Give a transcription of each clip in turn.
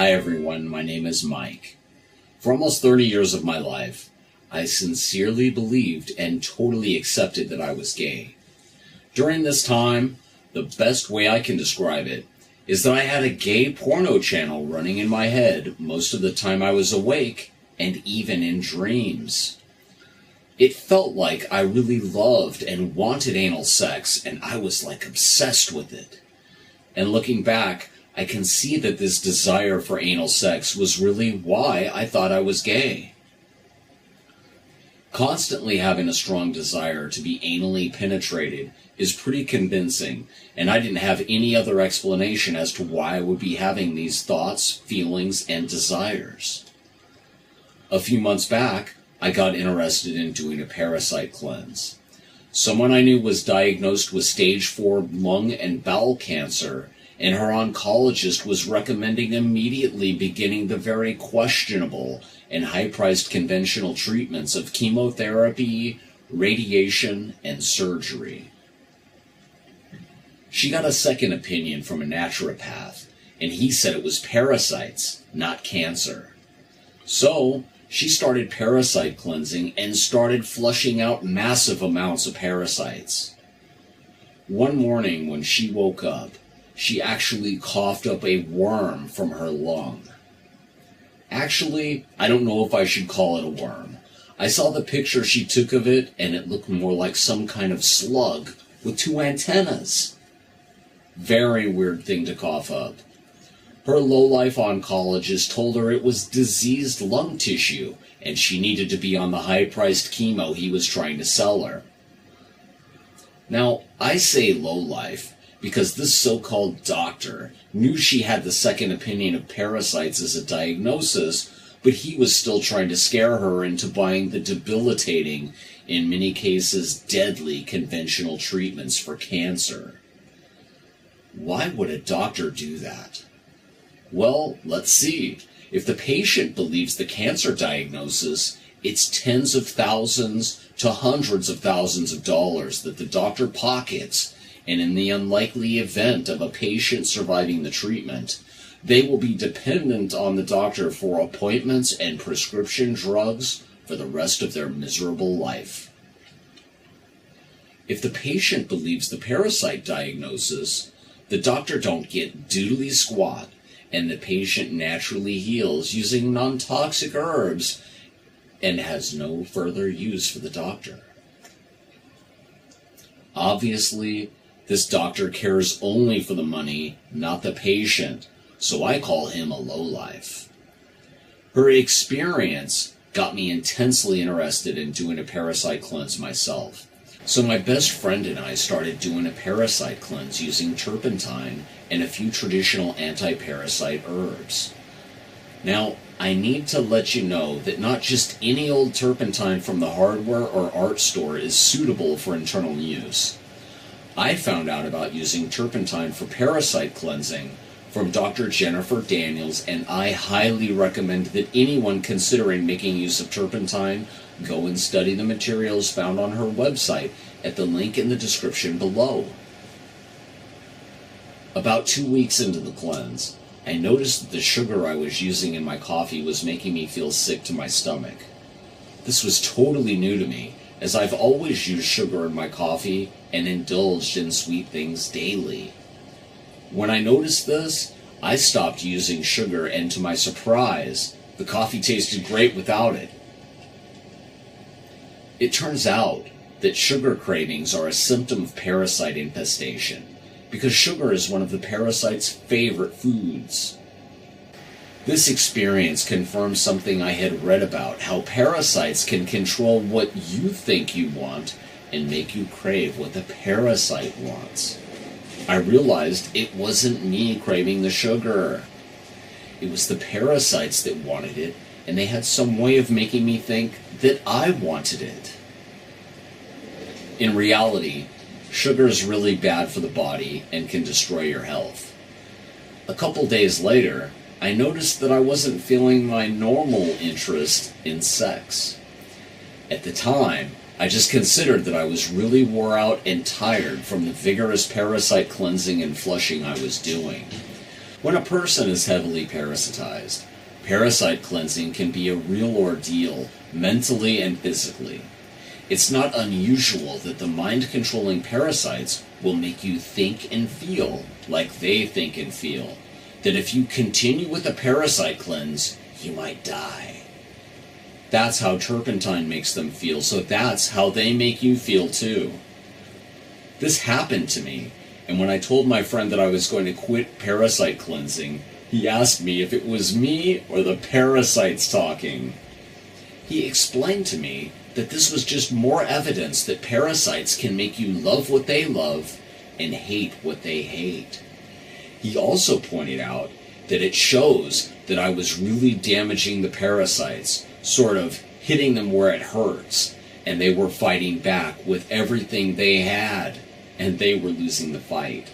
Hi everyone, my name is Mike. For almost 30 years of my life, I sincerely believed and totally accepted that I was gay. During this time, the best way I can describe it is that I had a gay porno channel running in my head most of the time I was awake and even in dreams. It felt like I really loved and wanted anal sex, and I was like obsessed with it. And looking back, I can see that this desire for anal sex was really why I thought I was gay. Constantly having a strong desire to be anally penetrated is pretty convincing, and I didn't have any other explanation as to why I would be having these thoughts, feelings, and desires. A few months back, I got interested in doing a parasite cleanse. Someone I knew was diagnosed with stage 4 lung and bowel cancer, and her oncologist was recommending immediately beginning the very questionable and high-priced conventional treatments of chemotherapy, radiation, and surgery. She got a second opinion from a naturopath, and he said it was parasites, not cancer. So, she started parasite cleansing and started flushing out massive amounts of parasites. One morning when she woke up, she actually coughed up a worm from her lung. Actually, I don't know if I should call it a worm. I saw the picture she took of it, and it looked more like some kind of slug with 2 antennas. Very weird thing to cough up. Her low-life oncologist told her it was diseased lung tissue, and she needed to be on the high-priced chemo he was trying to sell her. Now, I say low-life because this so-called doctor knew she had the second opinion of parasites as a diagnosis, but he was still trying to scare her into buying the debilitating, in many cases deadly, conventional treatments for cancer. Why would a doctor do that? Well, let's see. If the patient believes the cancer diagnosis, it's tens of thousands to hundreds of thousands of dollars that the doctor pockets, and in the unlikely event of a patient surviving the treatment, they will be dependent on the doctor for appointments and prescription drugs for the rest of their miserable life. If the patient believes the parasite diagnosis, the doctor don't get doodly squat, and the patient naturally heals using non-toxic herbs and has no further use for the doctor. Obviously, this doctor cares only for the money, not the patient, so I call him a lowlife. Her experience got me intensely interested in doing a parasite cleanse myself. So my best friend and I started doing a parasite cleanse using turpentine and a few traditional anti-parasite herbs. Now, I need to let you know that not just any old turpentine from the hardware or art store is suitable for internal use. I found out about using turpentine for parasite cleansing from Dr. Jennifer Daniels, and I highly recommend that anyone considering making use of turpentine go and study the materials found on her website at the link in the description below. About 2 weeks into the cleanse, I noticed that the sugar I was using in my coffee was making me feel sick to my stomach. This was totally new to me, as I've always used sugar in my coffee and indulged in sweet things daily. When I noticed this, I stopped using sugar, and to my surprise, the coffee tasted great without it. It turns out that sugar cravings are a symptom of parasite infestation, because sugar is one of the parasite's favorite foods. This experience confirms something I had read about, how parasites can control what you think you want and make you crave what the parasite wants. I realized it wasn't me craving the sugar. It was the parasites that wanted it, and they had some way of making me think that I wanted it. In reality, sugar is really bad for the body and can destroy your health. A couple days later, I noticed that I wasn't feeling my normal interest in sex. At the time, I just considered that I was really wore out and tired from the vigorous parasite cleansing and flushing I was doing. When a person is heavily parasitized, parasite cleansing can be a real ordeal, mentally and physically. It's not unusual that the mind-controlling parasites will make you think and feel like they think and feel. That if you continue with a parasite cleanse, you might die. That's how turpentine makes them feel, so that's how they make you feel too. This happened to me, and when I told my friend that I was going to quit parasite cleansing, he asked me if it was me or the parasites talking. He explained to me that this was just more evidence that parasites can make you love what they love and hate what they hate. He also pointed out that it shows that I was really damaging the parasites, sort of hitting them where it hurts, and they were fighting back with everything they had, and they were losing the fight.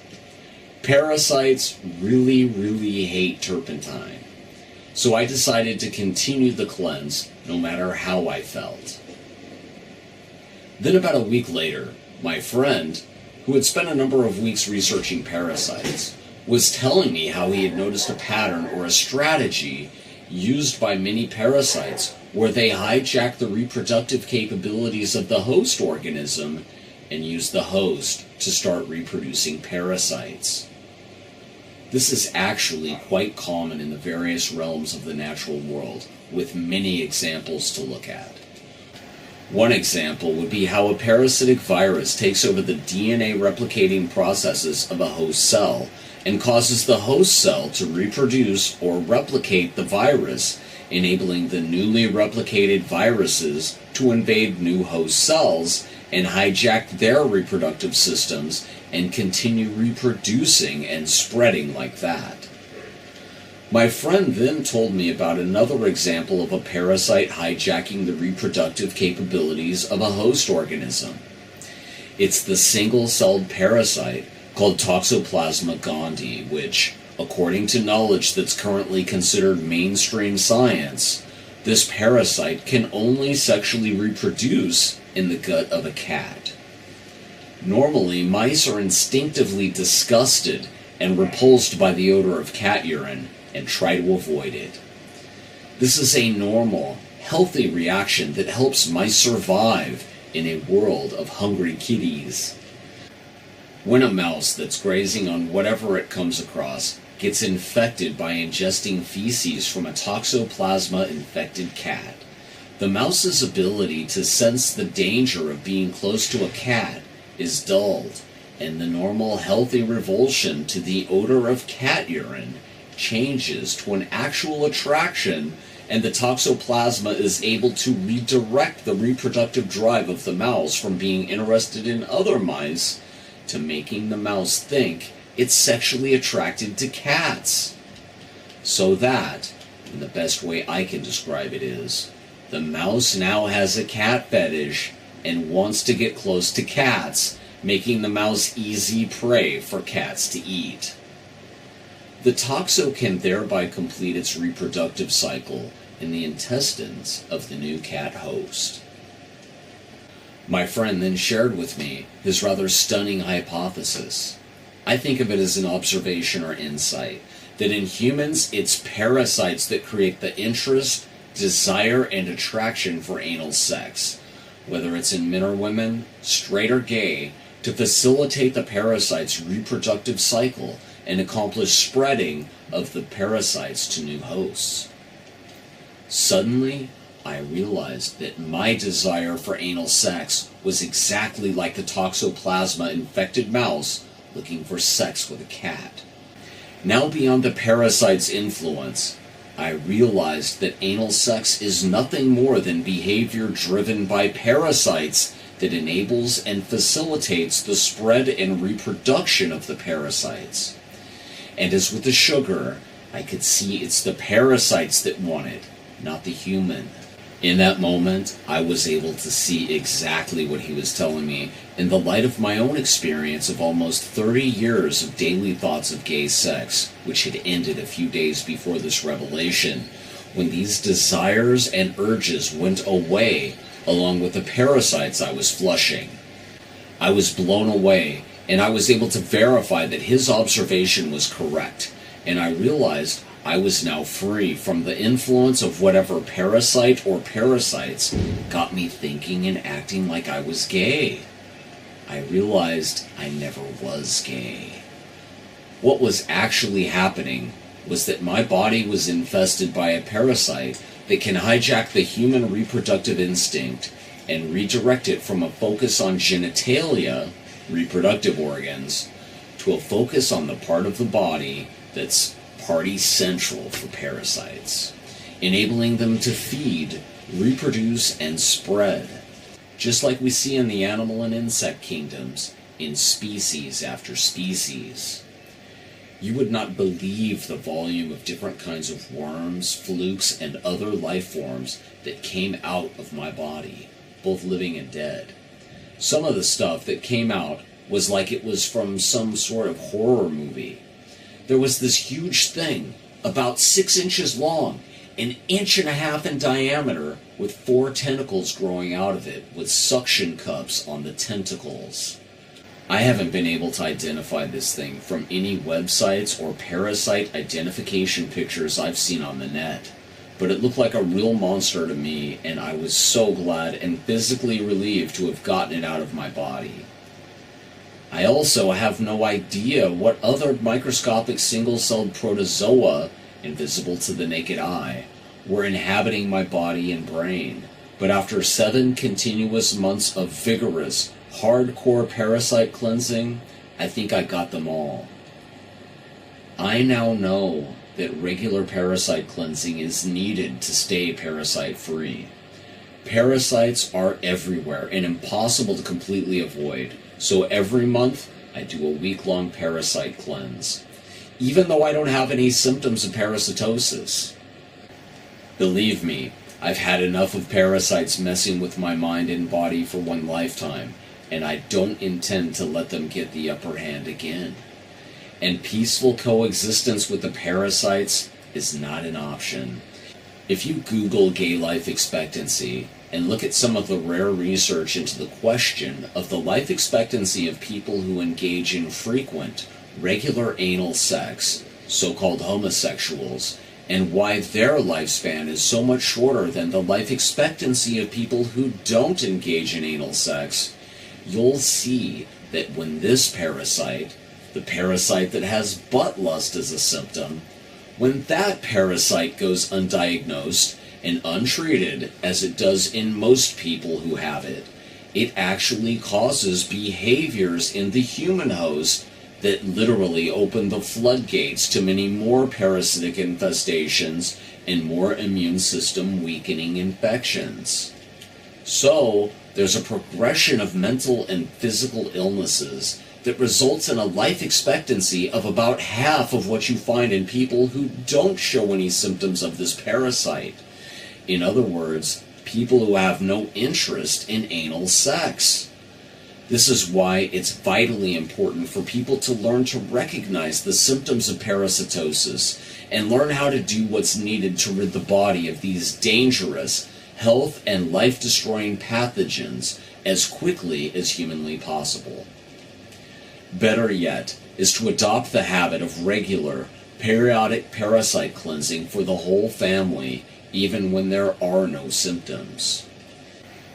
Parasites really, really hate turpentine. So I decided to continue the cleanse no matter how I felt. Then about a week later, my friend, who had spent a number of weeks researching parasites, was telling me how he had noticed a pattern or a strategy used by many parasites where they hijack the reproductive capabilities of the host organism and use the host to start reproducing parasites. This is actually quite common in the various realms of the natural world, with many examples to look at. One example would be how a parasitic virus takes over the DNA replicating processes of a host cell and causes the host cell to reproduce or replicate the virus, enabling the newly replicated viruses to invade new host cells and hijack their reproductive systems and continue reproducing and spreading like that. My friend then told me about another example of a parasite hijacking the reproductive capabilities of a host organism. It's the single-celled parasite called Toxoplasma gondii, which, according to knowledge that's currently considered mainstream science, this parasite can only sexually reproduce in the gut of a cat. Normally, mice are instinctively disgusted and repulsed by the odor of cat urine and try to avoid it. This is a normal, healthy reaction that helps mice survive in a world of hungry kitties. When a mouse that's grazing on whatever it comes across gets infected by ingesting feces from a toxoplasma-infected cat, the mouse's ability to sense the danger of being close to a cat is dulled, and the normal healthy revulsion to the odor of cat urine changes to an actual attraction, and the toxoplasma is able to redirect the reproductive drive of the mouse from being interested in other mice to making the mouse think it's sexually attracted to cats. So that, in the best way I can describe it is, the mouse now has a cat fetish and wants to get close to cats, making the mouse easy prey for cats to eat. The toxo can thereby complete its reproductive cycle in the intestines of the new cat host. My friend then shared with me his rather stunning hypothesis. I think of it as an observation or insight, that in humans it's parasites that create the interest, desire, and attraction for anal sex, whether it's in men or women, straight or gay, to facilitate the parasite's reproductive cycle and accomplish spreading of the parasites to new hosts. Suddenly, I realized that my desire for anal sex was exactly like the toxoplasma-infected mouse looking for sex with a cat. Now beyond the parasite's influence, I realized that anal sex is nothing more than behavior driven by parasites that enables and facilitates the spread and reproduction of the parasites. And as with the sugar, I could see it's the parasites that want it, not the human. In that moment, I was able to see exactly what he was telling me in the light of my own experience of almost 30 years of daily thoughts of gay sex, which had ended a few days before this revelation, when these desires and urges went away along with the parasites I was flushing. I was blown away, and I was able to verify that his observation was correct, and I realized I was now free from the influence of whatever parasite or parasites got me thinking and acting like I was gay. I realized I never was gay. What was actually happening was that my body was infested by a parasite that can hijack the human reproductive instinct and redirect it from a focus on genitalia, reproductive organs, to a focus on the part of the body that's party central for parasites, enabling them to feed, reproduce, and spread, just like we see in the animal and insect kingdoms, in species after species. You would not believe the volume of different kinds of worms, flukes, and other life forms that came out of my body, both living and dead. Some of the stuff that came out was like it was from some sort of horror movie. There was this huge thing, about 6 inches long, 1.5 inches in diameter, with 4 tentacles growing out of it, with suction cups on the tentacles. I haven't been able to identify this thing from any websites or parasite identification pictures I've seen on the net, but it looked like a real monster to me, and I was so glad and physically relieved to have gotten it out of my body. I also have no idea what other microscopic single-celled protozoa, invisible to the naked eye, were inhabiting my body and brain, but after 7 continuous months of vigorous, hardcore parasite cleansing, I think I got them all. I now know that regular parasite cleansing is needed to stay parasite-free. Parasites are everywhere and impossible to completely avoid, so every month I do a week-long parasite cleanse, even though I don't have any symptoms of parasitosis. Believe me, I've had enough of parasites messing with my mind and body for one lifetime, and I don't intend to let them get the upper hand again. And peaceful coexistence with the parasites is not an option. If you Google gay life expectancy and look at some of the rare research into the question of the life expectancy of people who engage in frequent, regular anal sex, so-called homosexuals, and why their lifespan is so much shorter than the life expectancy of people who don't engage in anal sex, you'll see that when this parasite, the parasite that has butt lust as a symptom, when that parasite goes undiagnosed and untreated, as it does in most people who have it, it actually causes behaviors in the human host that literally open the floodgates to many more parasitic infestations and more immune system weakening infections. So, there's a progression of mental and physical illnesses that results in a life expectancy of about half of what you find in people who don't show any symptoms of this parasite. In other words, people who have no interest in anal sex. This is why it's vitally important for people to learn to recognize the symptoms of parasitosis and learn how to do what's needed to rid the body of these dangerous, health and life-destroying pathogens as quickly as humanly possible. Better yet is to adopt the habit of regular, periodic parasite cleansing for the whole family, even when there are no symptoms.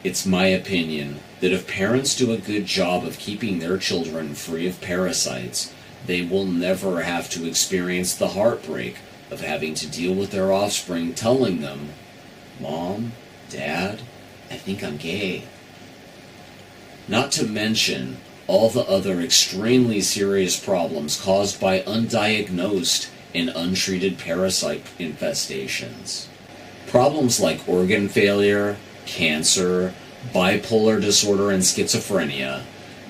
It's my opinion that if parents do a good job of keeping their children free of parasites, they will never have to experience the heartbreak of having to deal with their offspring telling them, "Mom, Dad, I think I'm gay." Not to mention all the other extremely serious problems caused by undiagnosed and untreated parasite infestations. Problems like organ failure, cancer, bipolar disorder and schizophrenia,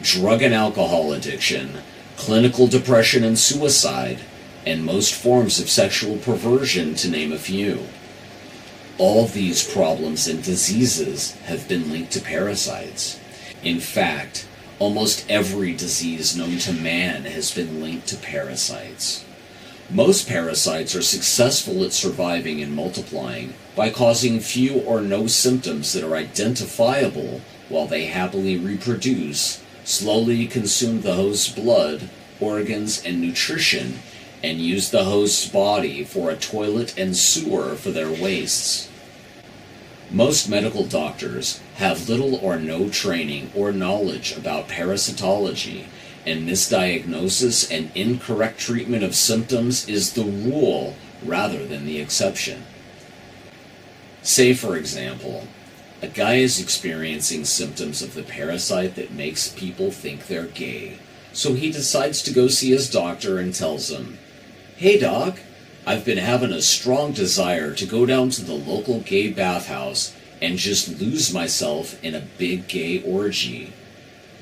drug and alcohol addiction, clinical depression and suicide, and most forms of sexual perversion, to name a few. All these problems and diseases have been linked to parasites. In fact, almost every disease known to man has been linked to parasites. Most parasites are successful at surviving and multiplying by causing few or no symptoms that are identifiable while they happily reproduce, slowly consume the host's blood, organs, and nutrition, and use the host's body for a toilet and sewer for their wastes. Most medical doctors have little or no training or knowledge about parasitology, and misdiagnosis and incorrect treatment of symptoms is the rule rather than the exception. Say, for example, a guy is experiencing symptoms of the parasite that makes people think they're gay, so he decides to go see his doctor and tells him, "Hey doc, I've been having a strong desire to go down to the local gay bathhouse and just lose myself in a big gay orgy.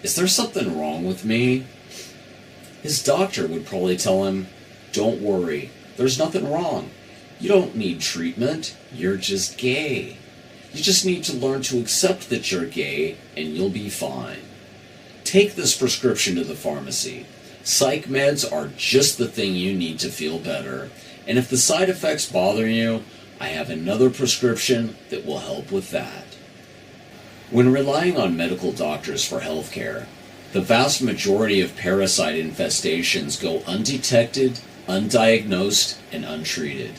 Is there something wrong with me?" His doctor would probably tell him, "Don't worry, there's nothing wrong. You don't need treatment, you're just gay. You just need to learn to accept that you're gay and you'll be fine. Take this prescription to the pharmacy. Psych meds are just the thing you need to feel better. And if the side effects bother you, I have another prescription that will help with that." When relying on medical doctors for healthcare, the vast majority of parasite infestations go undetected, undiagnosed, and untreated.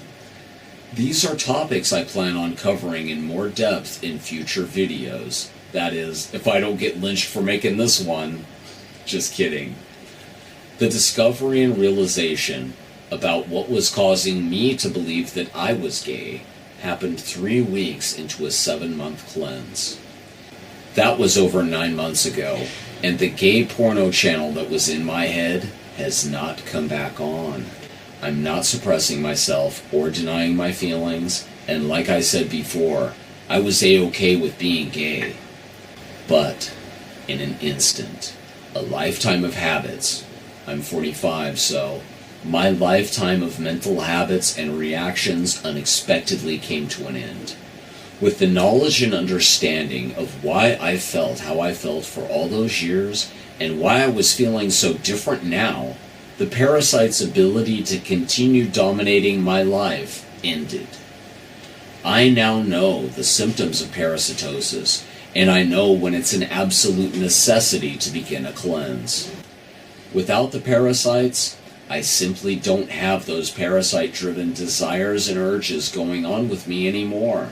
These are topics I plan on covering in more depth in future videos. That is, if I don't get lynched for making this one. Just kidding. The discovery and realization about what was causing me to believe that I was gay happened 3 weeks into a 7-month cleanse. That was over 9 months ago, and the gay porno channel that was in my head has not come back on. I'm not suppressing myself or denying my feelings, and like I said before, I was A-okay with being gay. But, in an instant, a lifetime of habits, I'm 45, so my lifetime of mental habits and reactions unexpectedly came to an end. With the knowledge and understanding of why I felt how I felt for all those years, and why I was feeling so different now, the parasite's ability to continue dominating my life ended. I now know the symptoms of parasitosis, and I know when it's an absolute necessity to begin a cleanse. Without the parasites, I simply don't have those parasite-driven desires and urges going on with me anymore.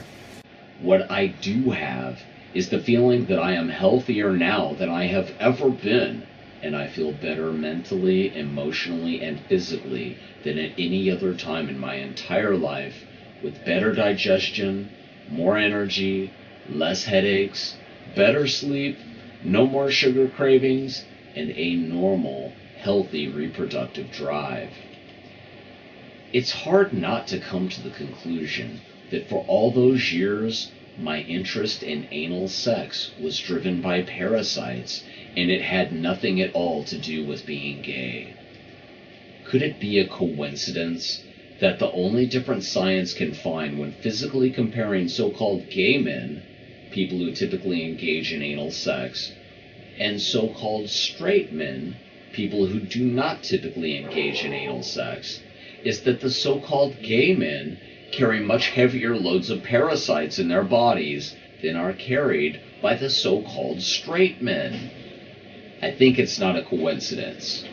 What I do have is the feeling that I am healthier now than I have ever been, and I feel better mentally, emotionally, and physically than at any other time in my entire life, with better digestion, more energy, less headaches, better sleep, no more sugar cravings, and a normal, healthy reproductive drive. It's hard not to come to the conclusion that for all those years, my interest in anal sex was driven by parasites, and it had nothing at all to do with being gay. Could it be a coincidence that the only difference science can find when physically comparing so-called gay men, people who typically engage in anal sex, and so-called straight men, people who do not typically engage in anal sex, is that the so-called gay men carry much heavier loads of parasites in their bodies than are carried by the so-called straight men? I think it's not a coincidence.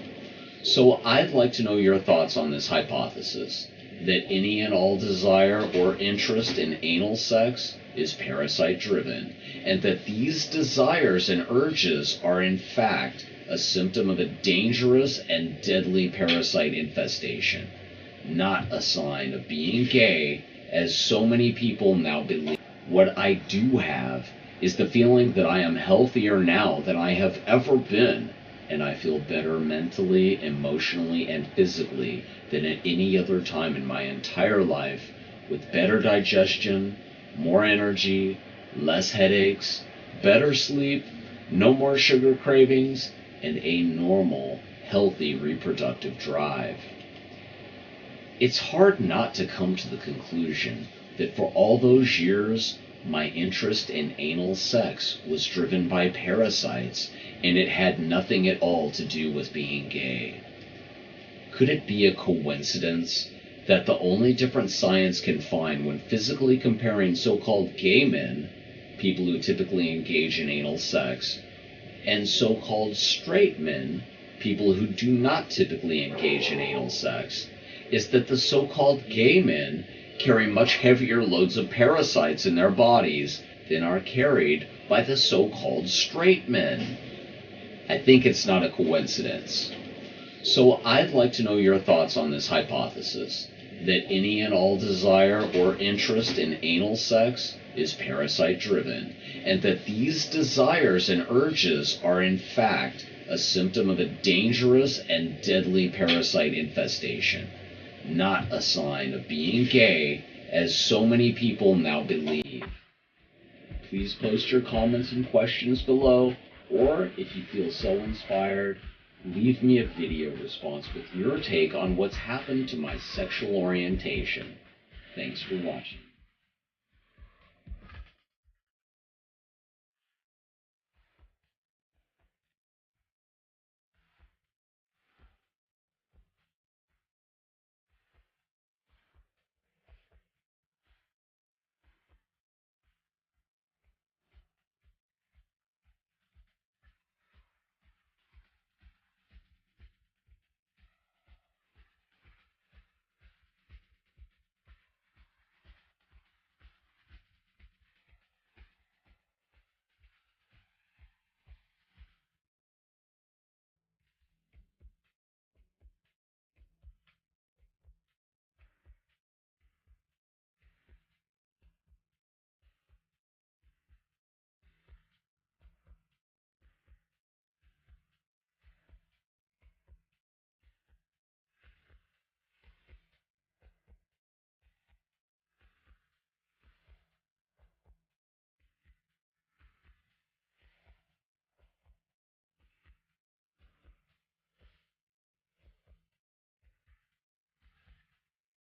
So I'd like to know your thoughts on this hypothesis, that any and all desire or interest in anal sex is parasite-driven, and that these desires and urges are in fact a symptom of a dangerous and deadly parasite infestation, not a sign of being gay, as so many people now believe. What I do have is the feeling that I am healthier now than I have ever been, and I feel better mentally, emotionally, and physically than at any other time in my entire life, with better digestion, more energy, less headaches, better sleep, no more sugar cravings, and a normal, healthy reproductive drive. It's hard not to come to the conclusion that for all those years, my interest in anal sex was driven by parasites, and it had nothing at all to do with being gay. Could it be a coincidence that the only difference science can find when physically comparing so-called gay men, people who typically engage in anal sex, and so-called straight men, people who do not typically engage in anal sex, is that the so-called gay men carry much heavier loads of parasites in their bodies than are carried by the so-called straight men. I think it's not a coincidence. So I'd like to know your thoughts on this hypothesis, that any and all desire or interest in anal sex is parasite-driven, and that these desires and urges are in fact a symptom of a dangerous and deadly parasite infestation, not a sign of being gay, as so many people now believe. Please post your comments and questions below, or if you feel so inspired, leave me a video response with your take on what's happened to my sexual orientation. Thanks for watching.